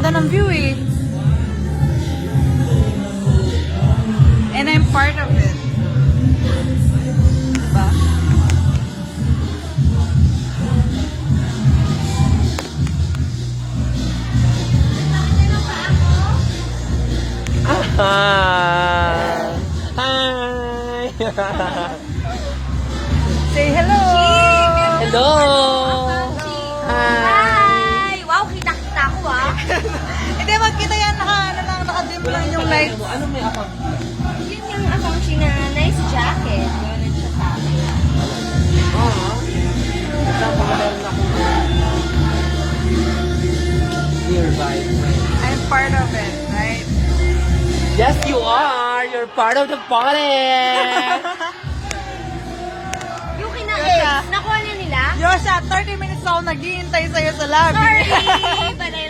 Ganda ng view eh. And I'm part of it. Diba? Hi! Say hello! Hello! Hi! Wow, kita-kita ako ah. Hindi, magkita yan. Naka-dim lang yung light. Ano may account? Yun yung account na nice jacket. Yun siya sa akin. Oo. Meron ako. Nearby. I'm part of it, right? Yes, you are! You're part of the party! Yung kina-ex, nakuha na nila? Yosha, 30 minutes na ako naghihintay sa'yo sa lobby. Sorry! Balay